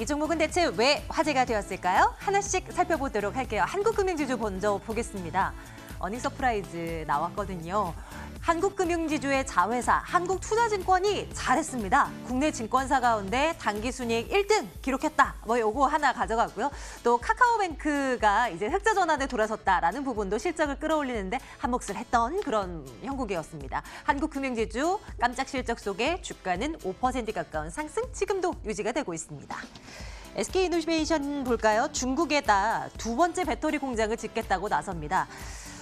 이 종목은 대체 왜 화제가 되었을까요? 하나씩 살펴보도록 할게요. 한국금융지주 먼저 보겠습니다. 어닝 서프라이즈 나왔거든요. 한국금융지주의 자회사 한국투자증권이 잘했습니다. 국내 증권사 가운데 단기순이익 1등 기록했다. 뭐 요거 하나 가져가고요. 또 카카오뱅크가 이제 흑자 전환에 돌아섰다라는 부분도 실적을 끌어올리는데 한몫을 했던 그런 형국이었습니다. 한국금융지주 깜짝 실적 속에 주가는 5% 가까운 상승 지금도 유지가 되고 있습니다. SK이노베이션 볼까요? 중국에다 두 번째 배터리 공장을 짓겠다고 나섭니다.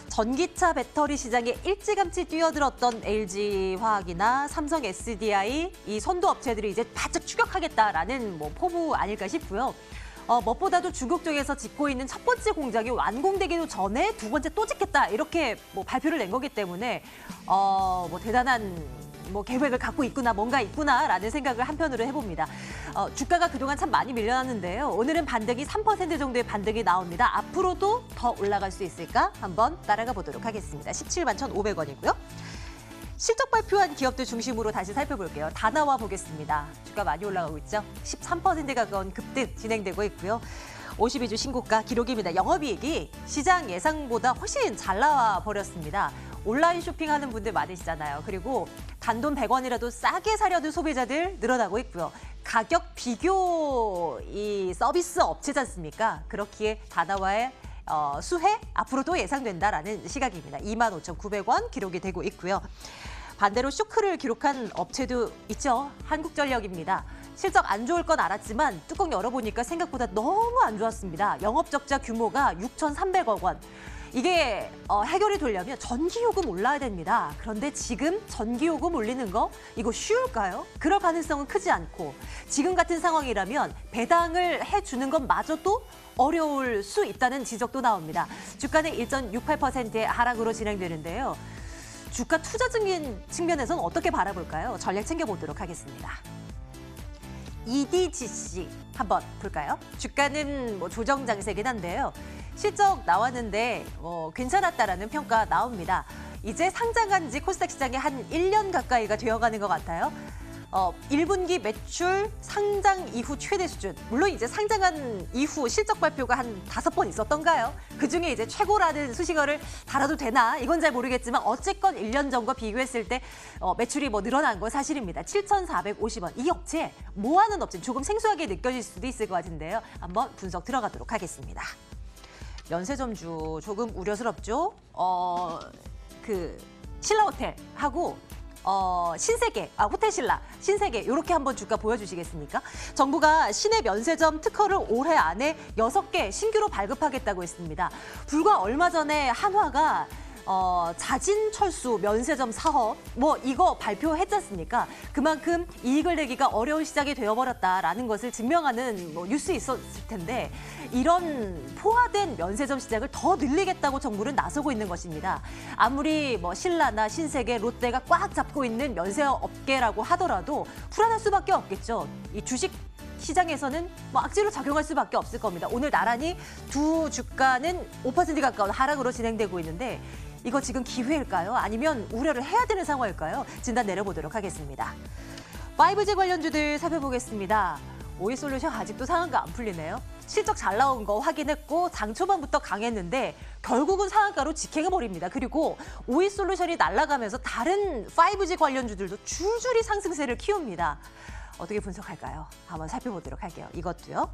전기차 배터리 시장에 일찌감치 뛰어들었던 LG화학이나 삼성 SDI 이 선도 업체들이 이제 바짝 추격하겠다라는 포부 아닐까 싶고요. 무엇보다도 중국 쪽에서 짓고 있는 첫 번째 공장이 완공되기도 전에 두 번째 또 짓겠다 이렇게 발표를 낸 거기 때문에 대단한 계획을 갖고 있구나, 뭔가 있구나라는 생각을 한편으로 해봅니다. 주가가 그동안 참 많이 밀려났는데요. 오늘은 반등이 3% 정도의 반등이 나옵니다. 앞으로도 더 올라갈 수 있을까? 한번 따라가 보도록 하겠습니다. 17만 1,500원이고요. 실적 발표한 기업들 중심으로 다시 살펴볼게요. 다나와 보겠습니다. 주가 많이 올라가고 있죠. 13% 가까운 급등 진행되고 있고요. 52주 신고가 기록입니다. 영업이익이 시장 예상보다 훨씬 잘 나와 버렸습니다. 온라인 쇼핑하는 분들 많으시잖아요. 그리고 단돈 100원이라도 싸게 사려는 소비자들 늘어나고 있고요. 가격 비교 이 서비스 업체지 않습니까? 그렇기에 다나와의 수혜 앞으로도 예상된다라는 시각입니다. 25,900원 기록이 되고 있고요. 반대로 쇼크를 기록한 업체도 있죠. 한국전력입니다. 실적 안 좋을 건 알았지만 뚜껑 열어보니까 생각보다 너무 안 좋았습니다. 영업적자 규모가 6,300억 원. 이게 해결이 되려면 전기요금 올라야 됩니다. 그런데 지금 전기요금 올리는 거 이거 쉬울까요? 그럴 가능성은 크지 않고 지금 같은 상황이라면 배당을 해주는 것마저도 어려울 수 있다는 지적도 나옵니다. 주가는 1.68%의 하락으로 진행되는데요. 주가 투자적인 측면에서는 어떻게 바라볼까요? 전략 챙겨보도록 하겠습니다. EDGC 한번 볼까요? 주가는 조정 장세긴 한데요. 실적 나왔는데 괜찮았다라는 평가 나옵니다. 이제 상장한 지 코스닥 시장에 한 1년 가까이가 되어가는 것 같아요. 1분기 매출 상장 이후 최대 수준. 물론 이제 상장한 이후 실적 발표가 한 5번 있었던가요? 그중에 이제 최고라는 수식어를 달아도 되나? 이건 잘 모르겠지만 어쨌건 1년 전과 비교했을 때 매출이 늘어난 건 사실입니다. 7,450원. 이 업체, 뭐 하는 업체? 조금 생소하게 느껴질 수도 있을 것 같은데요. 한번 분석 들어가도록 하겠습니다. 면세점주 조금 우려스럽죠? 신라호텔하고 신세계, 호텔신라, 신세계 이렇게 한번 주가 보여주시겠습니까? 정부가 시내 면세점 특허를 올해 안에 6개 신규로 발급하겠다고 했습니다. 불과 얼마 전에 한화가 자진 철수 면세점 사업 이거 발표했지 않습니까? 그만큼 이익을 내기가 어려운 시장이 되어버렸다라는 것을 증명하는 뉴스 있었을 텐데 이런 포화된 면세점 시장을 더 늘리겠다고 정부는 나서고 있는 것입니다. 아무리 신라나 신세계, 롯데가 꽉 잡고 있는 면세업계라고 하더라도 불안할 수밖에 없겠죠. 이 주식 시장에서는 악재로 작용할 수밖에 없을 겁니다. 오늘 나란히 두 주가는 5% 가까운 하락으로 진행되고 있는데 이거 지금 기회일까요? 아니면 우려를 해야 되는 상황일까요? 진단 내려보도록 하겠습니다. 5G 관련주들 살펴보겠습니다. 오이솔루션 아직도 상한가 안 풀리네요. 실적 잘 나온 거 확인했고 장 초반부터 강했는데 결국은 상한가로 직행해버립니다. 그리고 오이솔루션이 날아가면서 다른 5G 관련주들도 줄줄이 상승세를 키웁니다. 어떻게 분석할까요? 한번 살펴보도록 할게요. 이것도요.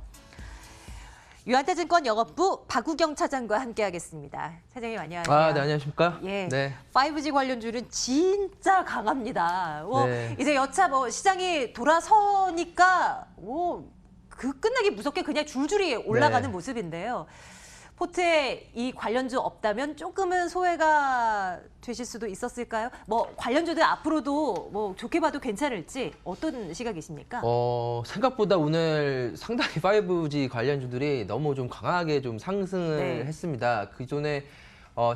유한타증권 영업부 박우경 차장과 함께하겠습니다. 차장님 안녕하세요. 네, 안녕하십니까? 예, 네. 5G 관련주는 진짜 강합니다. 네. 이제 여차 시장이 돌아서니까 끝나기 무섭게 그냥 줄줄이 올라가는 네. 모습인데요. 포트에 이 관련주 없다면 조금은 소외가 되실 수도 있었을까요? 관련주들 앞으로도 좋게 봐도 괜찮을지 어떤 시각이십니까? 생각보다 오늘 상당히 5G 관련주들이 너무 좀 강하게 좀 상승을 네. 했습니다. 기존에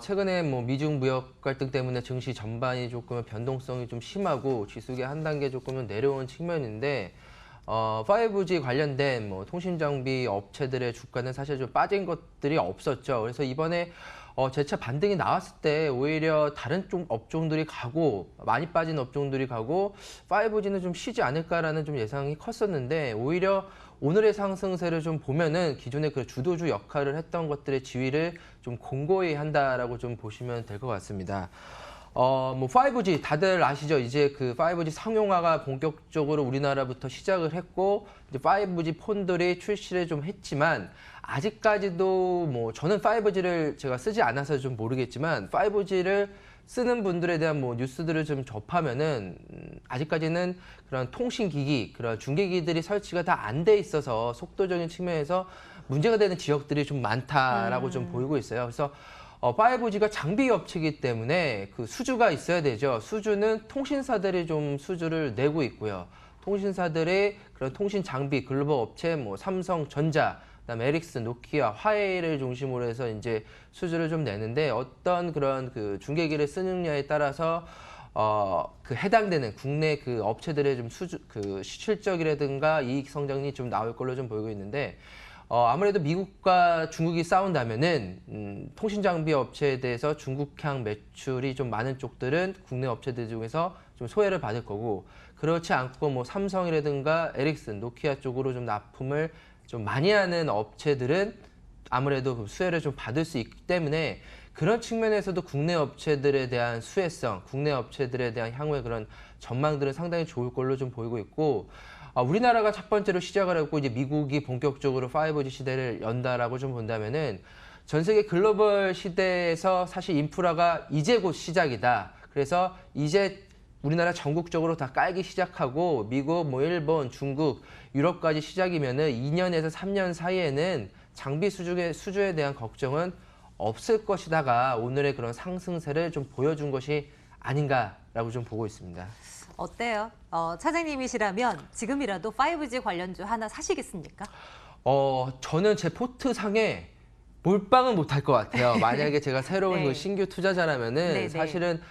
최근에 미중 무역 갈등 때문에 증시 전반이 조금 변동성이 좀 심하고 지수계 한 단계 조금은 내려온 측면인데 5G 관련된 통신 장비 업체들의 주가는 사실 좀 빠진 것들이 없었죠. 그래서 이번에 재차 반등이 나왔을 때 오히려 다른 쪽 업종들이 가고 많이 빠진 업종들이 가고 5G는 좀 쉬지 않을까라는 좀 예상이 컸었는데 오히려 오늘의 상승세를 좀 보면은 기존의 그 주도주 역할을 했던 것들의 지위를 좀 공고히 한다라고 좀 보시면 될 것 같습니다. 뭐 5G 다들 아시죠? 이제 그 5G 상용화가 본격적으로 우리나라부터 시작을 했고 이제 5G 폰들이 출시를 좀 했지만 아직까지도 뭐 저는 5G를 제가 쓰지 않아서 좀 모르겠지만 5G를 쓰는 분들에 대한 뭐 뉴스들을 좀 접하면은 아직까지는 그런 통신기기, 그런 중계기들이 설치가 다 안 돼 있어서 속도적인 측면에서 문제가 되는 지역들이 좀 많다라고 좀 보이고 있어요. 그래서 5G가 장비 업체이기 때문에 그 수주가 있어야 되죠. 수주는 통신사들이 좀 수주를 내고 있고요. 통신사들의 그런 통신 장비 글로벌 업체 뭐 삼성전자, 그다음에 에릭슨, 노키아, 화웨이를 중심으로 해서 이제 수주를 좀 내는데 어떤 그런 그 중계기를 쓰느냐에 따라서 그 해당되는 국내 그 업체들의 좀 그 실적이라든가 이익 성장이 좀 나올 걸로 좀 보이고 있는데 아무래도 미국과 중국이 싸운다면은 통신 장비 업체에 대해서 중국향 매출이 좀 많은 쪽들은 국내 업체들 중에서 좀 소외를 받을 거고 그렇지 않고 뭐 삼성이라든가 에릭슨, 노키아 쪽으로 좀 납품을 좀 많이 하는 업체들은 아무래도 그 수혜를 좀 받을 수 있기 때문에 그런 측면에서도 국내 업체들에 대한 수혜성, 국내 업체들에 대한 향후의 그런 전망들은 상당히 좋을 걸로 좀 보이고 있고 우리나라가 첫 번째로 시작을 했고 이제 미국이 본격적으로 5G 시대를 연다라고 좀 본다면은 전 세계 글로벌 시대에서 사실 인프라가 이제 곧 시작이다. 그래서 이제 우리나라 전국적으로 다 깔기 시작하고 미국, 뭐 일본, 중국, 유럽까지 시작이면은 2년에서 3년 사이에는 장비 수주에 대한 걱정은 없을 것이다가 오늘의 그런 상승세를 좀 보여준 것이 아닌가라고 좀 보고 있습니다. 어때요? 차장님이시라면 지금이라도 5G 관련주 하나 사시겠습니까? 저는 제 포트상에 몰빵은 못할 것 같아요. 만약에 제가 새로운 네. 그 신규 투자자라면은 네, 네. 사실은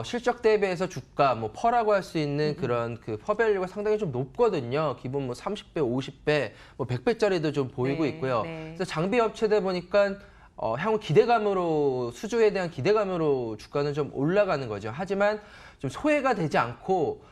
실적 대비해서 주가 뭐 퍼라고 할 수 있는 그런 그 퍼밸류가 상당히 좀 높거든요. 기본 뭐 30배, 50배, 뭐 100배짜리도 좀 보이고 네, 있고요. 네. 그래서 장비 업체다 보니까 향후 기대감으로 수주에 대한 기대감으로 주가는 좀 올라가는 거죠. 하지만 좀 소외가 되지 않고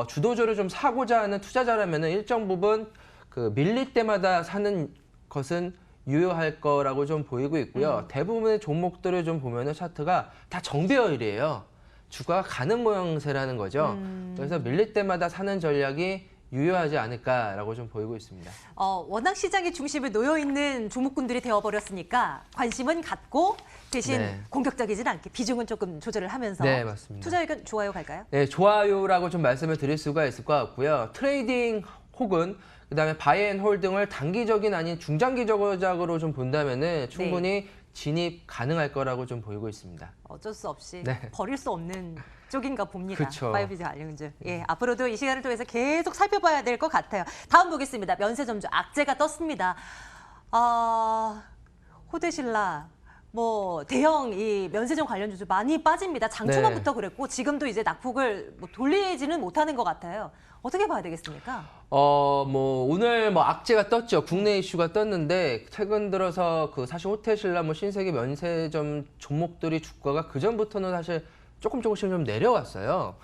주도주를 좀 사고자 하는 투자자라면은 일정 부분 그 밀릴 때마다 사는 것은 유효할 거라고 좀 보이고 있고요. 대부분의 종목들을 좀 보면은 차트가 다 정배열이에요. 주가가 가는 모양새라는 거죠. 그래서 밀릴 때마다 사는 전략이 유효하지 않을까라고 좀 보이고 있습니다. 워낙 시장의 중심에 놓여 있는 종목군들이 되어버렸으니까 관심은 갖고 대신 네. 공격적이진 않게 비중은 조금 조절을 하면서 네, 맞습니다. 투자 의견 좋아요 갈까요? 네, 좋아요라고 좀 말씀을 드릴 수가 있을 것 같고요. 트레이딩 혹은 그다음에 바이앤홀딩을 단기적인 아닌 중장기적으로 좀 본다면은 충분히 진입 가능할 거라고 좀 보이고 있습니다. 어쩔 수 없이 네. 버릴 수 없는 쪽인가 봅니다. 그쵸. 5G 관련주. 예, 앞으로도 이 시간을 통해서 계속 살펴봐야 될 것 같아요. 다음 보겠습니다. 면세점주 악재가 떴습니다. 호데신라, 뭐 대형 이 면세점 관련주도 많이 빠집니다. 장 초반부터 그랬고 지금도 이제 낙폭을 뭐 돌리지는 못하는 것 같아요. 어떻게 봐야 되겠습니까? 뭐 오늘 뭐 악재가 떴죠. 국내 이슈가 떴는데 최근 들어서 그 사실 호텔신라 뭐 신세계 면세점 종목들이 주가가 그 전부터는 사실 조금씩 좀 내려왔어요.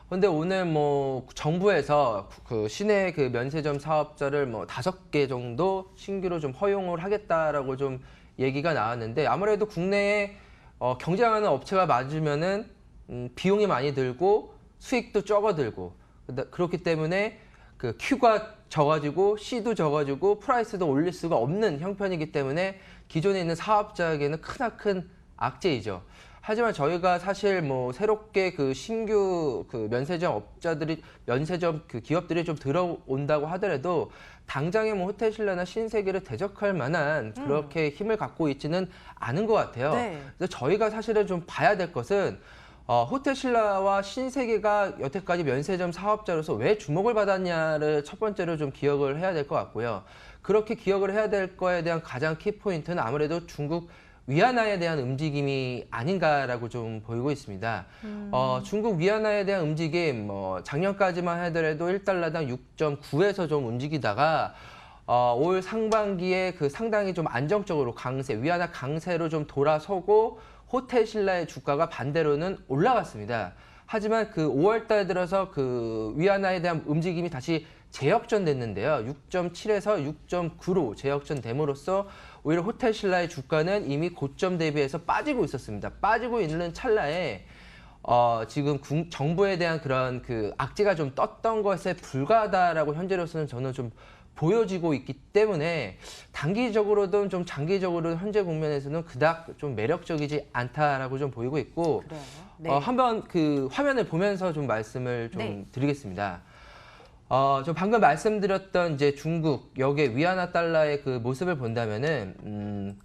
근데 오늘 뭐 정부에서 그 시내 그 면세점 사업자를 뭐 5개 정도 신규로 좀 허용을 하겠다라고 좀 얘기가 나왔는데 아무래도 국내에 경쟁하는 업체가 맞으면은 비용이 많이 들고 수익도 적어들고 그렇기 때문에 그 Q가 적어지고 C도 적어지고 프라이스도 올릴 수가 없는 형편이기 때문에 기존에 있는 사업자에게는 크나큰 악재이죠. 하지만 저희가 사실 뭐 새롭게 그 신규 그 면세점 그 기업들이 좀 들어온다고 하더라도 당장에 뭐 호텔신라나 신세계를 대적할 만한 그렇게 힘을 갖고 있지는 않은 것 같아요. 네. 그래서 저희가 사실은 좀 봐야 될 것은 호텔신라와 신세계가 여태까지 면세점 사업자로서 왜 주목을 받았냐를 첫 번째로 좀 기억을 해야 될 것 같고요. 그렇게 기억을 해야 될 거에 대한 가장 키포인트는 아무래도 중국 위안화에 대한 움직임이 아닌가라고 좀 보이고 있습니다. 중국 위안화에 대한 움직임, 뭐 작년까지만 하더라도 1달러당 6.9에서 좀 움직이다가 올 상반기에 그 상당히 좀 안정적으로 위안화 강세로 좀 돌아서고 호텔 신라의 주가가 반대로는 올라갔습니다. 하지만 그 5월 달 들어서 그 위안화에 대한 움직임이 다시 재역전됐는데요. 6.7에서 6.9로 재역전됨으로써 오히려 호텔 신라의 주가는 이미 고점 대비해서 빠지고 있었습니다. 빠지고 있는 찰나에 지금 정부에 대한 그런 그 악재가 좀 떴던 것에 불과하다라고 현재로서는 저는 좀 보여지고 있기 때문에 단기적으로든 좀 장기적으로 현재 국면에서는 그닥 좀 매력적이지 않다라고 좀 보이고 있고 그래요. 네. 한번 그 화면을 보면서 좀 말씀을 좀 네. 드리겠습니다. 저 방금 말씀드렸던 이제 중국 역의 위안화 달러의 그 모습을 본다면은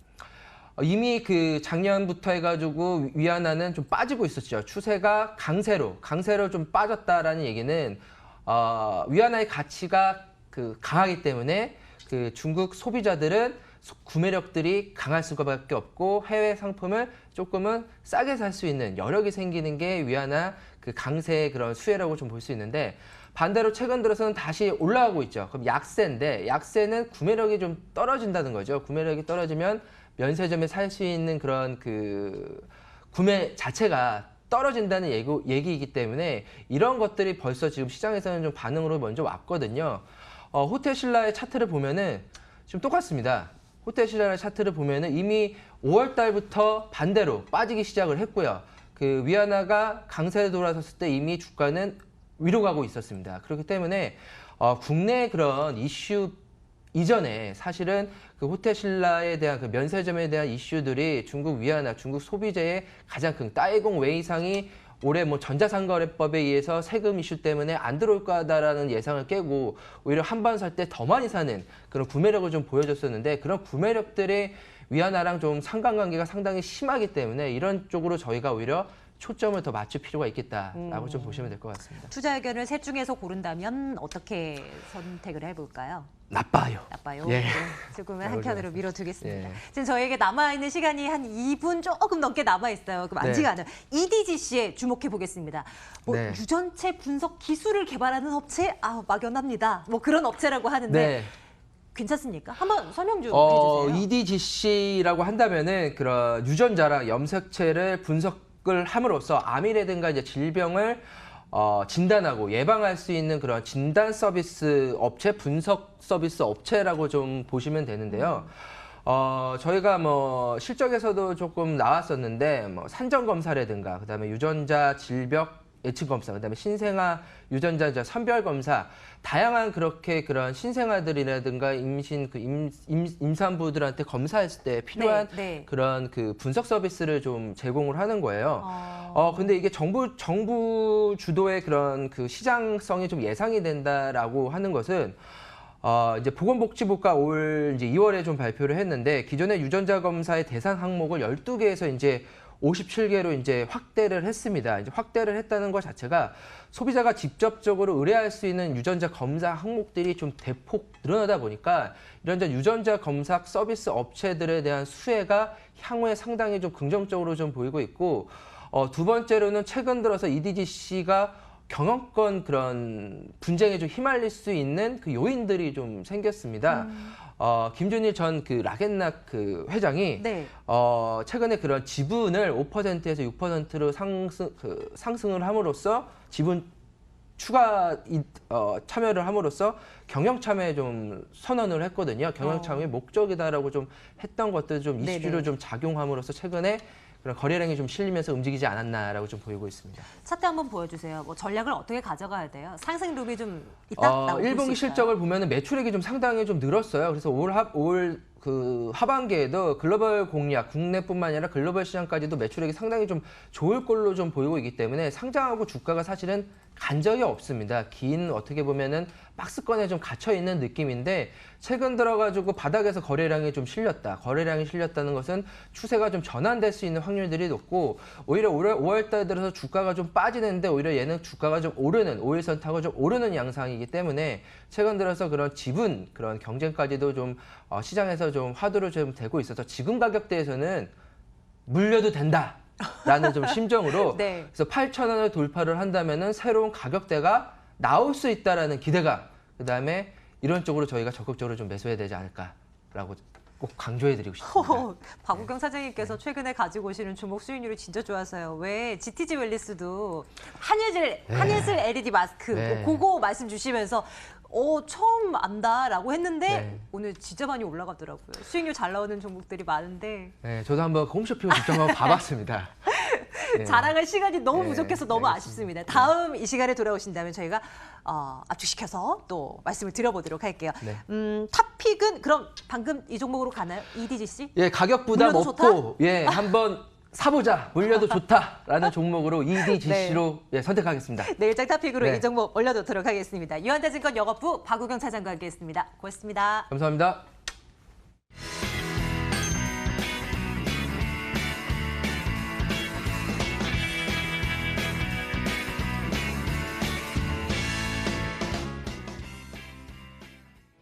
이미 그 작년부터 해가지고 위안화는 좀 빠지고 있었죠. 추세가 강세로 좀 빠졌다라는 얘기는 위안화의 가치가 그 강하기 때문에 그 중국 소비자들은 구매력들이 강할 수밖에 없고 해외 상품을 조금은 싸게 살 수 있는 여력이 생기는 게 위안화 그 강세의 그런 수혜라고 좀 볼 수 있는데 반대로 최근 들어서는 다시 올라가고 있죠. 그럼 약세인데 약세는 구매력이 좀 떨어진다는 거죠. 구매력이 떨어지면 면세점에 살 수 있는 그런 그 구매 자체가 떨어진다는 얘기이기 때문에 이런 것들이 벌써 지금 시장에서는 좀 반응으로 먼저 왔거든요. 호텔 신라의 차트를 보면은 지금 똑같습니다. 호텔 신라의 차트를 보면은 이미 5월 달부터 반대로 빠지기 시작을 했고요. 그 위안화가 강세로 돌아섰을 때 이미 주가는 위로 가고 있었습니다. 그렇기 때문에 국내 그런 이슈 이전에 사실은 그 호텔 신라에 대한 그 면세점에 대한 이슈들이 중국 위안화, 중국 소비재의 가장 큰 따이공 웨이상이 올해 뭐 전자상거래법에 의해서 세금 이슈 때문에 안 들어올 거다라는 예상을 깨고 오히려 한 번 살 때 더 많이 사는 그런 구매력을 좀 보여줬었는데 그런 구매력들이 위안화랑 좀 상관관계가 상당히 심하기 때문에 이런 쪽으로 저희가 오히려 초점을 더 맞출 필요가 있겠다라고 좀 보시면 될 것 같습니다. 투자 의견을 셋 중에서 고른다면 어떻게 선택을 해볼까요? 나빠요. 나빠요. 예. 네, 조금은 한켠으로 밀어두겠습니다. 예. 지금 저에게 남아있는 시간이 한 2분 조금 넘게 남아있어요. 그 많지가 않아요. EDGC에 주목해보겠습니다. 뭐 네. 유전체 분석 기술을 개발하는 업체? 막연합니다. 뭐 그런 업체라고 하는데 네. 괜찮습니까? 한번 설명 좀 해주세요. EDGC라고 한다면은 그런 유전자랑 염색체를 분석을 함으로써 암이라든가 이제 질병을 진단하고 예방할 수 있는 그런 진단 서비스 업체, 분석 서비스 업체라고 좀 보시면 되는데요. 저희가 뭐 실적에서도 조금 나왔었는데 뭐 산정 검사라든가 그다음에 유전자 질병 예측 검사, 그다음에 신생아 유전자 선별 검사, 다양한 그렇게 그런 신생아들이라든가 임신 그 임산부들한테 검사했을 때 필요한 네. 그런 그 분석 서비스를 좀 제공을 하는 거예요. 근데 이게 정부 주도의 그런 그 시장성이 좀 예상이 된다라고 하는 것은 이제 보건복지부가 올 이제 2월에 좀 발표를 했는데 기존의 유전자 검사의 대상 항목을 12개에서 이제 57개로 이제 확대를 했습니다. 이제 확대를 했다는 것 자체가 소비자가 직접적으로 의뢰할 수 있는 유전자 검사 항목들이 좀 대폭 늘어나다 보니까 이런 유전자 검사 서비스 업체들에 대한 수혜가 향후에 상당히 좀 긍정적으로 좀 보이고 있고 두 번째로는 최근 들어서 EDGC가 경영권 그런 분쟁에 좀 휘말릴 수 있는 그 요인들이 좀 생겼습니다. 김준일 전 그 락앤락 그 회장이 네. 최근에 그런 지분을 5%에서 6%로 상승을 함으로써 지분 추가 참여를 함으로써 경영 참여에 좀 선언을 했거든요. 경영 참여의 목적이다라고 좀 했던 것들 좀 이슈로 좀 작용함으로써 최근에 그런 거래량이 좀 실리면서 움직이지 않았나라고 좀 보이고 있습니다. 차트 한번 보여주세요. 뭐 전략을 어떻게 가져가야 돼요? 상승 룸이 좀 있다? 1분기 실적을 보면 매출액이 좀 상당히 좀 늘었어요. 그래서 올 그 하반기에도 글로벌 공략, 국내뿐만 아니라 글로벌 시장까지도 매출액이 상당히 좀 좋을 걸로 좀 보이고 있기 때문에 상장하고 주가가 사실은 간 적이 없습니다. 긴 어떻게 보면은 박스권에 좀 갇혀 있는 느낌인데 최근 들어가지고 바닥에서 거래량이 좀 실렸다. 거래량이 실렸다는 것은 추세가 좀 전환될 수 있는 확률들이 높고 오히려 5월 달 들어서 주가가 좀 빠지는데 오히려 얘는 주가가 좀 오르는 5일선 타고 좀 오르는 양상이기 때문에 최근 들어서 그런 지분 그런 경쟁까지도 좀 시장에서 좀 화두로 좀 되고 있어서 지금 가격대에서는 물려도 된다. 라는 좀 심정으로 네. 그래서 8,000원을 돌파를 한다면은 새로운 가격대가 나올 수 있다라는 기대감. 그다음에 이런 쪽으로 저희가 적극적으로 좀 매수해야 되지 않을까라고 꼭 강조해드리고 싶습니다. 박우경 사장님께서 최근에 가지고 오시는 종목 수익률이 진짜 좋아서요. 왜 GTG 웰리스도 한예슬 LED 마스크 네. 그거 말씀 주시면서 처음 안다라고 했는데 네. 오늘 진짜 많이 올라가더라고요. 수익률 잘 나오는 종목들이 많은데 네, 저도 한번 홈쇼핑을 직접 한번 봐봤습니다. 네. 자랑할 시간이 너무 네, 부족해서 너무 알겠습니다. 아쉽습니다. 다음 이 시간에 돌아오신다면 저희가 압축시켜서 또 말씀을 드려보도록 할게요. 네. 탑픽은 그럼 방금 이 종목으로 가나요? EDGC? 예, 가격 부담 물려도 없고 예, 한번 사보자, 물려도 좋다라는 종목으로 EDGC로 예, 선택하겠습니다. 내일장 탑픽으로 네. 이 종목 올려놓도록 하겠습니다. 유한대증권 영업부 박우경 차장과 함께했습니다. 고맙습니다. 감사합니다.